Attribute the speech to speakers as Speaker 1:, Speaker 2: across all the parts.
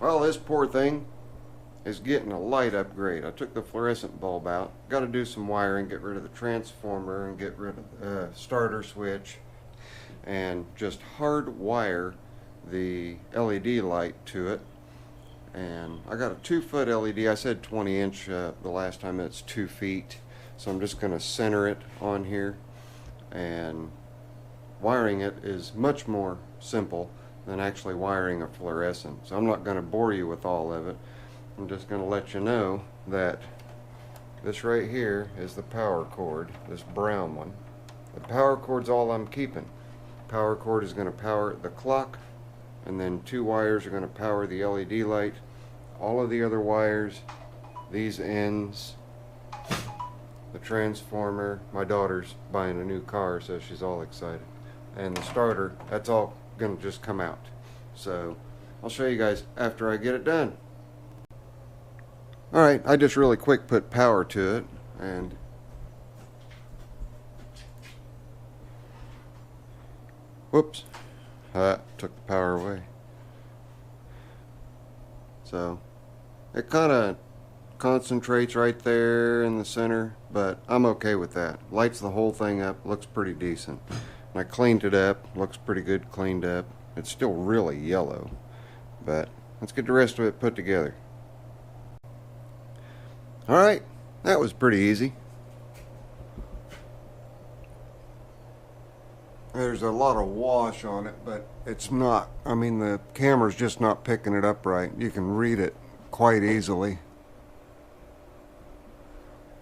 Speaker 1: Well, this poor thing is getting a light upgrade. I took the fluorescent bulb out. Got to do some wiring, get rid of the transformer and get rid of the starter switch, and just hardwire the LED light to it. And I got a 2-foot LED. I said 20-inch the last time. It's 2 feet. So I'm just going to center it on here, and wiring it is much more simple than actually wiring a fluorescent. So I'm not going to bore you with all of it. I'm just going to let you know that this right here is the power cord, this brown one. The power cord's all I'm keeping. Power cord is going to power the clock, and then 2 wires are going to power the LED light. All of the other wires, these ends, the transformer, my daughter's buying a new car, so she's all excited, and the starter, that's all going to just come out. So I'll show you guys after I get it done. Alright, I just really quick put power to it, and whoops, took the power away. So it kind of concentrates right there in the center, but I'm okay with that. Lights the whole thing up, looks pretty decent. And I cleaned it up, looks pretty good cleaned up. It's still really yellow, but let's get the rest of it put together. Alright, that was pretty easy. There's a lot of wash on it, but it's not, I mean, the camera's just not picking it up right. You can read it quite easily.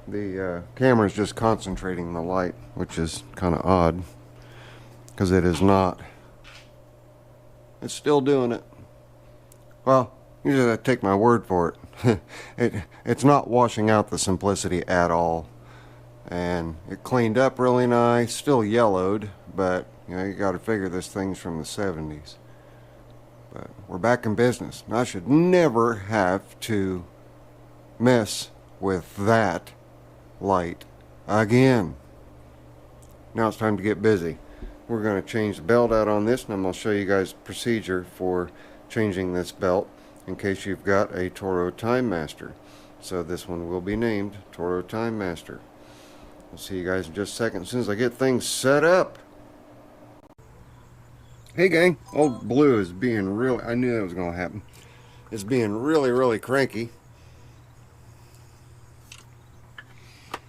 Speaker 1: The camera's just concentrating the light, which is kind of odd, because it is not. It's still doing it. Well, you just have to take my word for it. It's not washing out the simplicity at all. And it cleaned up really nice, still yellowed, but you know, you got to figure this thing's from the 70s. But we're back in business. I should never have to mess with that light again. Now it's time to get busy. We're going to change the belt out on this, and I'm going to show you guys the procedure for changing this belt in case you've got a Toro Timemaster. So this one will be named Toro Timemaster. I'll see you guys in just a second as soon as I get things set up. Hey gang, old Blue is being real, I knew that was going to happen. It's being really cranky.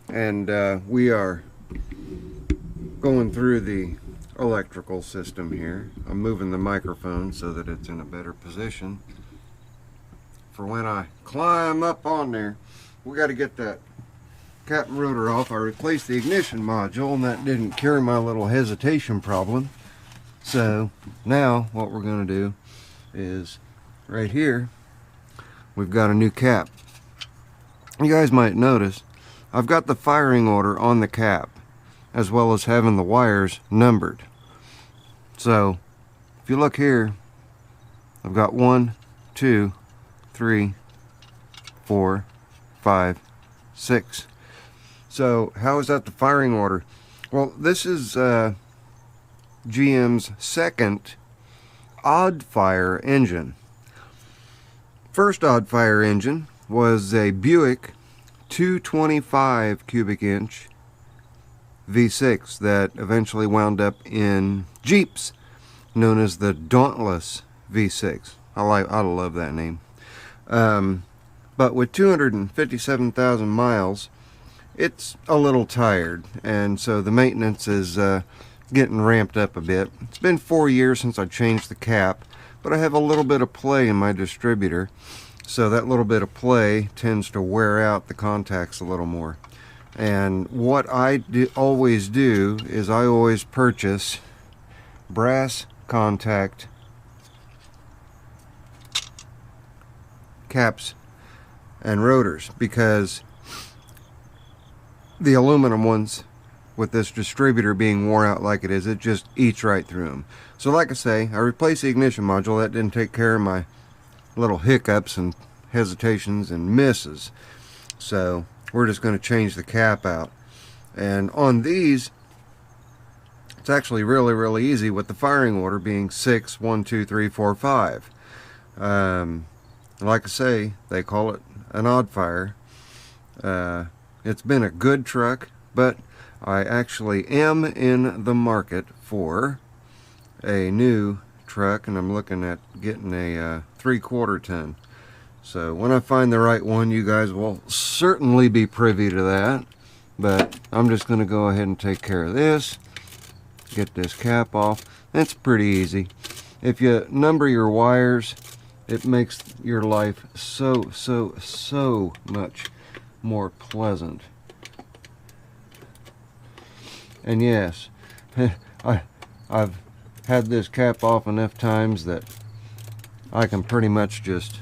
Speaker 1: And we are going through the electrical system here. I'm moving the microphone so that it's in a better position for when I climb up on there. We got to get that cap and rotor off. I replaced the ignition module, and that didn't cure my little hesitation problem. So now what we're going to do is right here we've got a new cap. You guys might notice I've got the firing order on the cap, as well as having the wires numbered. So if you look here, I've got 1, 2, 3, 4, 5, 6. So how is that the firing order? Well, this is GM's second odd fire engine. First odd fire engine was a Buick 225 cubic inch V6 that eventually wound up in Jeeps, known as the Dauntless V6. I love that name. But with 257,000 miles, it's a little tired, and so the maintenance is getting ramped up a bit. It's been 4 years since I changed the cap, but I have a little bit of play in my distributor, so that little bit of play tends to wear out the contacts a little more. And what I always do is I always purchase brass contact caps and rotors, because the aluminum ones, with this distributor being wore out like it is, it just eats right through them. So like I say, I replaced the ignition module. That didn't take care of my little hiccups and hesitations and misses. So we're just going to change the cap out. And on these, it's actually really easy, with the firing order being 6, 1, 2, 3, 4, 5. Like I say, they call it an odd fire. It's been a good truck, but I actually am in the market for a new truck, and I'm looking at getting a 3/4 ton. So when I find the right one, you guys will certainly be privy to that. But I'm just going to go ahead and take care of this. Get this cap off. It's pretty easy. If you number your wires, it makes your life so much more pleasant. And yes, I've had this cap off enough times that I can pretty much just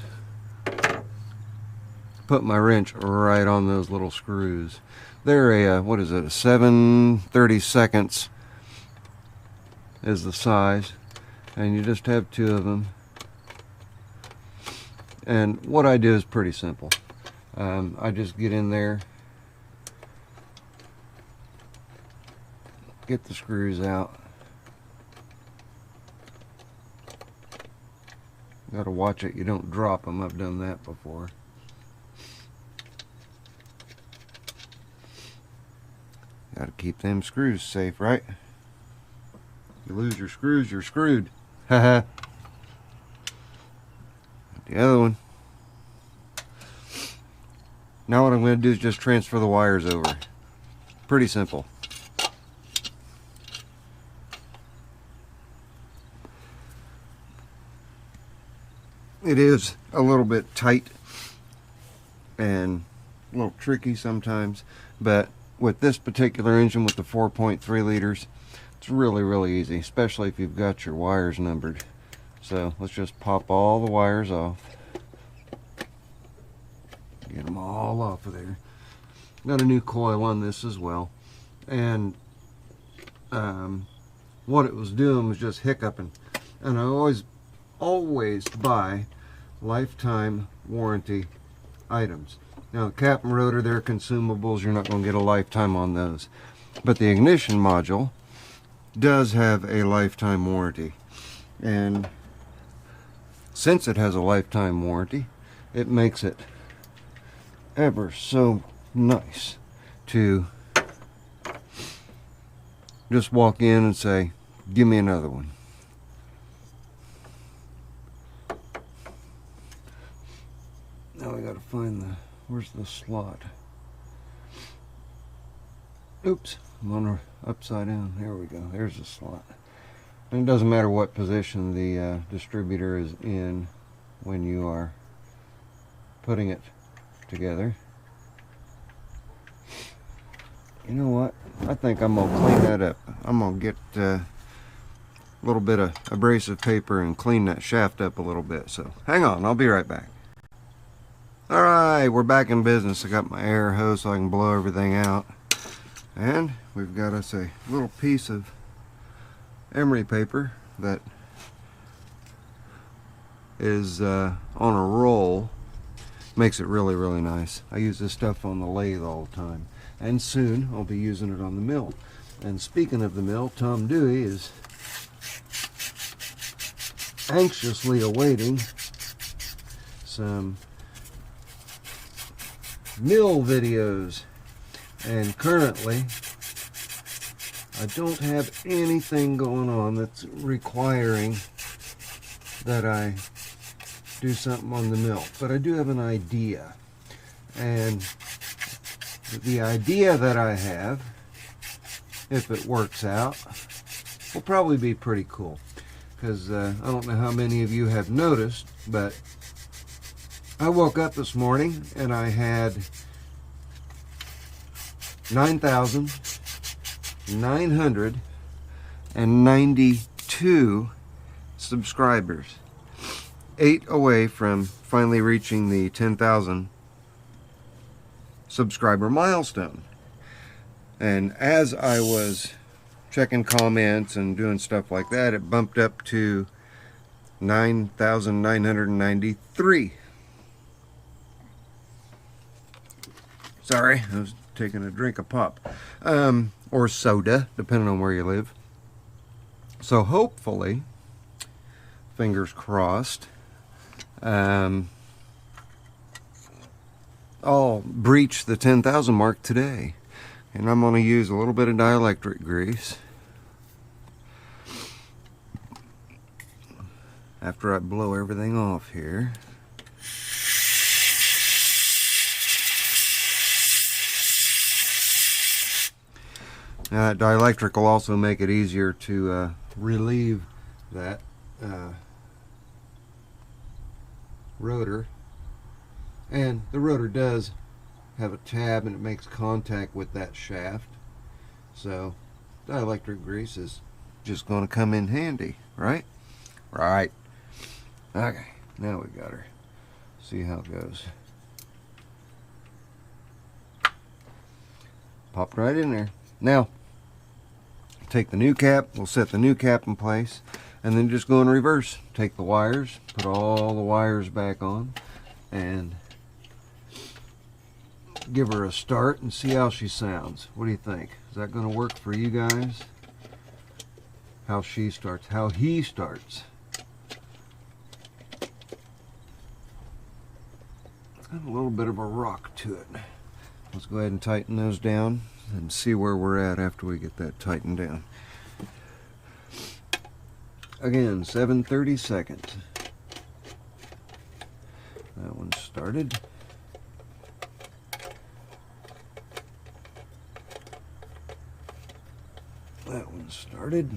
Speaker 1: put my wrench right on those little screws. They're a, what is it, a 7/32 is the size, and you just have 2 of them. And what I do is pretty simple. I just get in there, get the screws out. Got to watch it you don't drop them. I've done that before. Got to keep them screws safe, right? You lose your screws, you're screwed. Haha. The other one. Now what I'm going to do is just transfer the wires over. Pretty simple. It is a little bit tight and a little tricky sometimes, but with this particular engine with the 4.3 liters, it's really easy, especially if you've got your wires numbered. So let's just pop all the wires off. Get them all off of there. Got a new coil on this as well. And what it was doing was just hiccuping. And I always buy lifetime warranty items. Now the cap and rotor, they're consumables. You're not going to get a lifetime on those. But the ignition module does have a lifetime warranty. And since it has a lifetime warranty, it makes it ever so nice to just walk in and say, give me another one. Now we got to find where's the slot? Oops, I'm on upside down. There we go. There's the slot. And it doesn't matter what position the distributor is in when you are putting it together. You know what? I think I'm gonna clean that up. I'm gonna get a little bit of abrasive paper and clean that shaft up a little bit. So hang on, I'll be right back. Alright, we're back in business. I got my air hose so I can blow everything out. And we've got us a little piece of emery paper that is on a roll. Makes it really nice. I use this stuff on the lathe all the time. And soon I'll be using it on the mill. And speaking of the mill, Tom Dewey is anxiously awaiting some mill videos. And currently I don't have anything going on that's requiring that I do something on the mill, but I do have an idea. And the idea that I have, if it works out, will probably be pretty cool. Because I don't know how many of you have noticed, but I woke up this morning and I had 9,992 subscribers. 8 away from finally reaching the 10,000 subscriber milestone. And as I was checking comments and doing stuff like that, it bumped up to 9,993. Sorry, I was taking a drink of pop. Or soda, depending on where you live. So hopefully, fingers crossed, I'll breach the 10,000 mark today. And I'm going to use a little bit of dielectric grease after I blow everything off here. Now that dielectric will also make it easier to relieve that rotor. And the rotor does have a tab and it makes contact with that shaft. So dielectric grease is just going to come in handy, right? Right. Okay, now we got her. See how it goes. Popped right in there. Now, take the new cap, we'll set the new cap in place, and then just go in reverse. Take the wires, put all the wires back on, and give her a start and see how she sounds. What do you think? Is that going to work for you guys? How she starts, how he starts. It's got a little bit of a rock to it. Let's go ahead and tighten those down and see where we're at after we get that tightened down. Again, 7/32. That one started. That one started.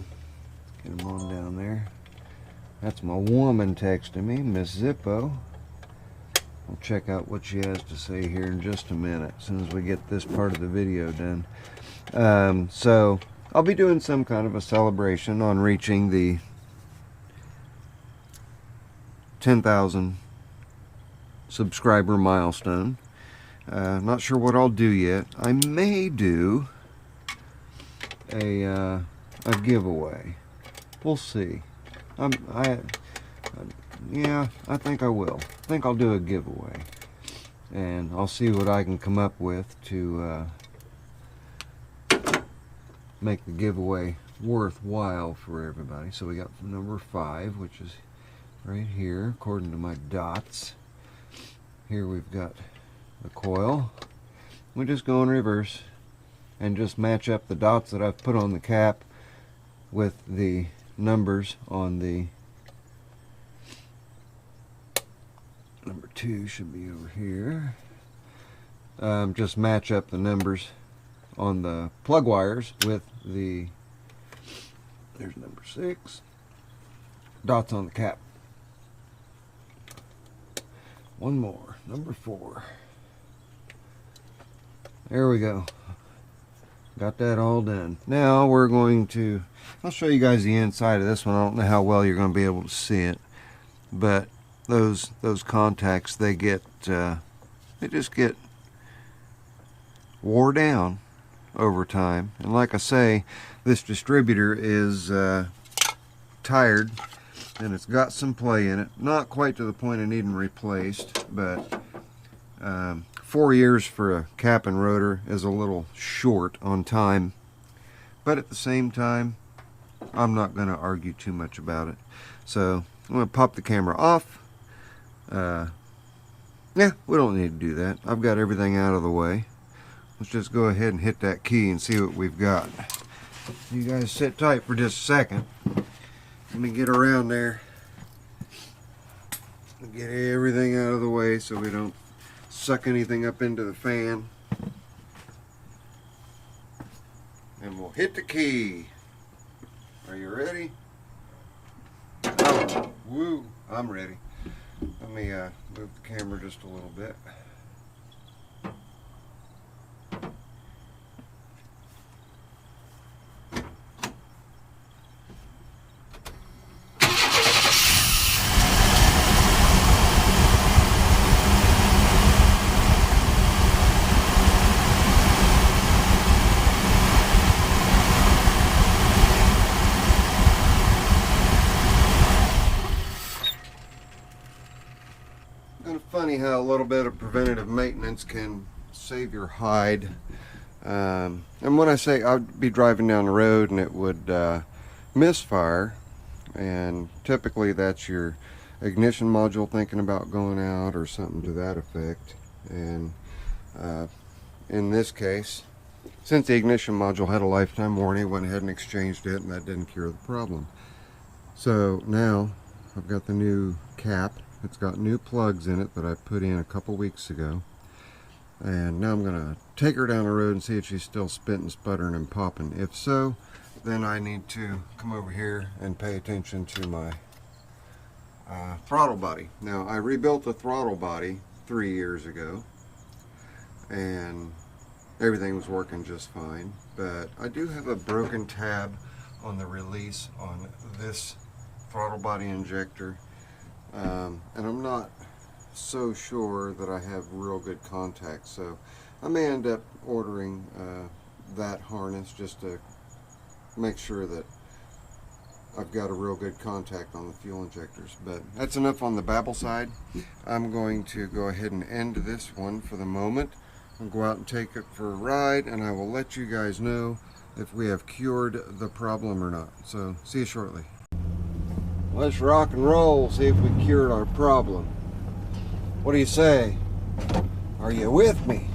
Speaker 1: Get them on down there. That's my woman texting me, Miss Zippo. We'll check out what she has to say here in just a minute, as soon as we get this part of the video done. So I'll be doing some kind of a celebration on reaching the 10,000 subscriber milestone. Not sure what I'll do yet. I may do a giveaway. We'll see. Yeah, I think I will. I think I'll do a giveaway, and I'll see what I can come up with to make the giveaway worthwhile for everybody. So we got number 5, which is right here according to my dots. Here we've got the coil. We just go in reverse and just match up the dots that I've put on the cap with the numbers on the number 2 should be over here. Just match up the numbers on the plug wires with the, there's number 6, dots on the cap. One more, number 4. There we go. Got that all done. Now we're going to, I'll show you guys the inside of this one. I don't know how well you're going to be able to see it, but those contacts, they just get wore down over time. And like I say, this distributor is tired, and it's got some play in it. Not quite to the point of needing replaced, but 4 years for a cap and rotor is a little short on time. But at the same time, I'm not going to argue too much about it. So I'm going to pop the camera off. Yeah, we don't need to do that. I've got everything out of the way. Let's just go ahead and hit that key and see what we've got. You guys sit tight for just a second. Let me get around there. Get everything out of the way so we don't suck anything up into the fan. And we'll hit the key. Are you ready? Oh, woo, I'm ready. Let me move the camera just a little bit. Funny how a little bit of preventative maintenance can save your hide. And when I say I'd be driving down the road and it would misfire, and typically that's your ignition module thinking about going out or something to that effect. And In this case, since the ignition module had a lifetime warranty, I went ahead and exchanged it, and that didn't cure the problem. So now I've got the new cap. It's got new plugs in it that I put in a couple weeks ago. And now I'm going to take her down the road and see if she's still spitting, sputtering, and popping. If so, then I need to come over here and pay attention to my throttle body. Now, I rebuilt the throttle body 3 years ago, and everything was working just fine. But I do have a broken tab on the release on this throttle body injector, and I'm not so sure that I have real good contact, so I may end up ordering that harness just to make sure that I've got a real good contact on the fuel injectors. But that's enough on the babble side. I'm going to go ahead and end this one for the moment. I'll go out and take it for a ride, and I will let you guys know if we have cured the problem or not. So see you shortly. Let's rock and roll, see if we cured our problem. What do you say? Are you with me?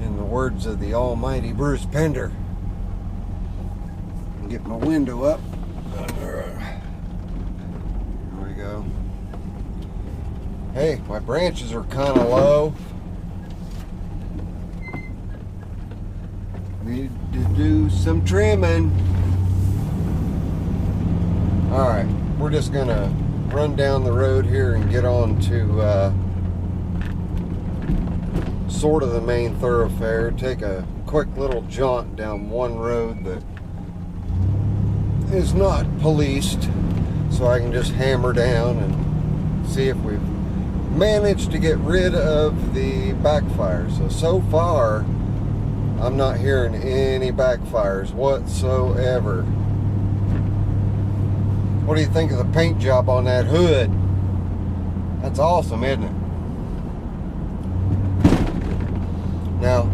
Speaker 1: In the words of the almighty Bruce Pender. Get my window up. There we go. Hey, my branches are kind of low. Need to do some trimming. Alright, we're just gonna run down the road here and get on to sort of the main thoroughfare. Take a quick little jaunt down one road that is not policed, so I can just hammer down and see if we've managed to get rid of the backfire. So far I'm not hearing any backfires whatsoever. What do you think of the paint job on that hood? That's awesome, isn't it? Now,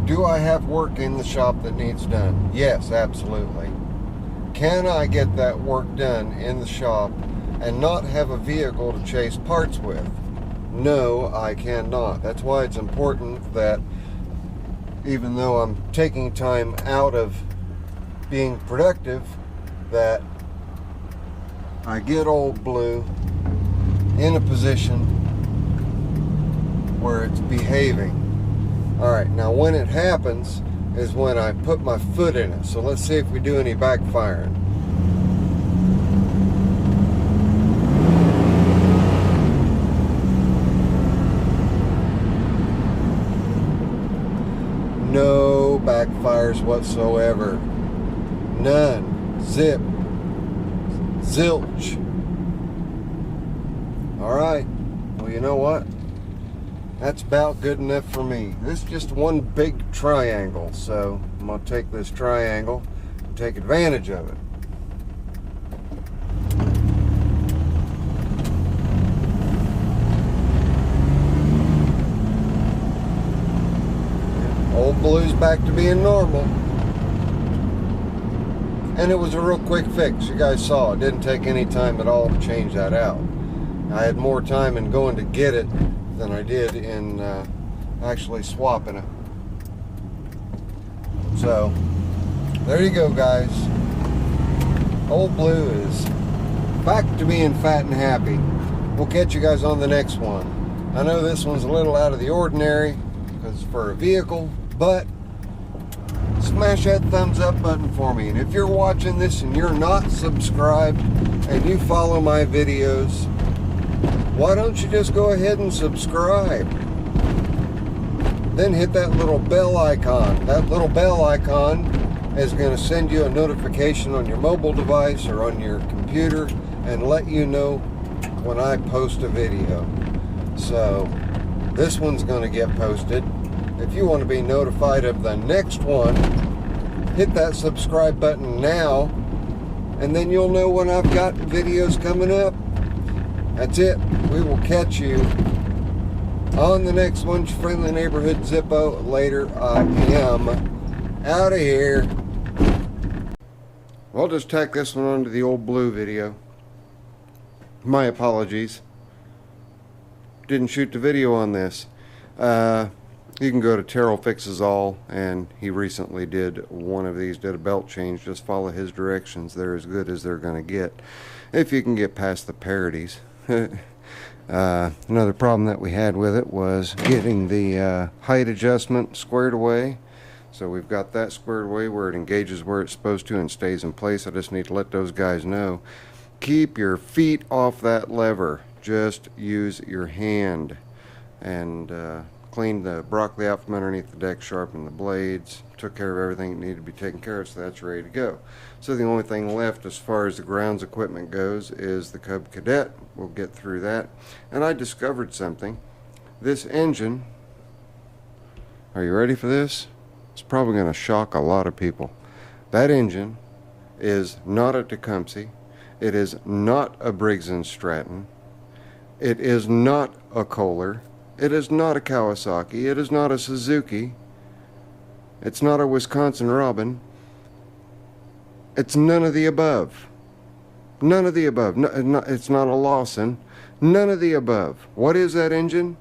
Speaker 1: do I have work in the shop that needs done? Yes, absolutely. Can I get that work done in the shop and not have a vehicle to chase parts with? No, I cannot. That's why it's important that even though I'm taking time out of being productive, that I get Old Blue in a position where it's behaving. Alright, now when it happens is when I put my foot in it. So let's see if we do any backfiring. No backfires whatsoever. None. Zip. Zilch. Alright, well, you know what? That's about good enough for me. This is just one big triangle, so I'm going to take this triangle and take advantage of it. Old Blue's back to being normal. And it was a real quick fix. You guys saw it didn't take any time at all to change that out. I had more time in going to get it than I did in actually swapping it. So there you go, guys. Old Blue is back to being fat and happy. We'll catch you guys on the next one. I know this one's a little out of the ordinary because for a vehicle, but smash that thumbs up button for me. And if you're watching this and you're not subscribed and you follow my videos, why don't you just go ahead and subscribe? Then hit that little bell icon. That little bell icon is going to send you a notification on your mobile device or on your computer and let you know when I post a video. So this one's going to get posted. If you want to be notified of the next one, hit that subscribe button now, and then you'll know when I've got videos coming up. That's it. We will catch you on the next one. Your friendly neighborhood Zippo. Later. I am out of here. I'll just tack this one onto the Old Blue video. My apologies. Didn't shoot the video on this. You can go to Toro Fixes All, and he recently did one of these, did a belt change. Just follow his directions. They're as good as they're going to get, if you can get past the parodies. Another problem that we had with it was getting the height adjustment squared away. So we've got that squared away where it engages where it's supposed to and stays in place. I just need to let those guys know. Keep your feet off that lever. Just use your hand. And cleaned the broccoli out from underneath the deck, sharpened the blades, took care of everything that needed to be taken care of, so that's ready to go. So the only thing left as far as the grounds equipment goes is the Cub Cadet. We'll get through that. And I discovered something. This engine, are you ready for this? It's probably going to shock a lot of people. That engine is not a Tecumseh. It is not a Briggs & Stratton. It is not a Kohler. It is not a Kawasaki. It is not a Suzuki. It's not a Wisconsin Robin. It's none of the above. None of the above. No, it's not a Lawson. None of the above. What is that engine?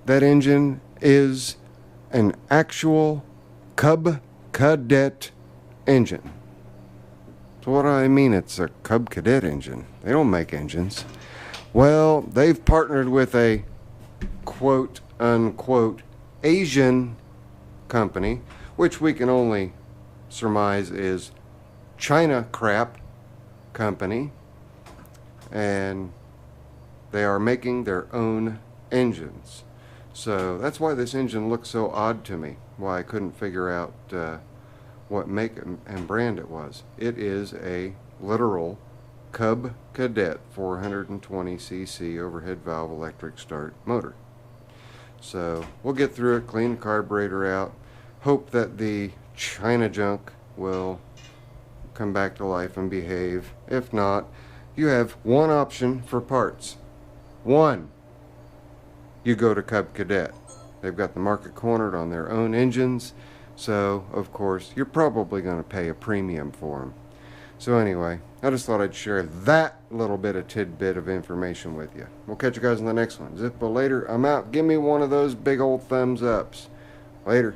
Speaker 1: That engine is an actual Cub Cadet engine. So what do I mean it's a Cub Cadet engine? They don't make engines. Well, they've partnered with a quote unquote Asian company, which we can only surmise is China crap company, and they are making their own engines. So that's why this engine looks so odd to me, why I couldn't figure out what make and brand it was. It is a literal Cub Cadet 420cc overhead valve electric start motor. So we'll get through it, clean the carburetor out, hope that the China junk will come back to life and behave. If not, you have one option for parts. One, you go to Cub Cadet. They've got the market cornered on their own engines, so of course you're probably going to pay a premium for them. So anyway, I just thought I'd share that little bit of tidbit of information with you. We'll catch you guys in the next one. Zippo later. I'm out. Give me one of those big old thumbs ups. Later.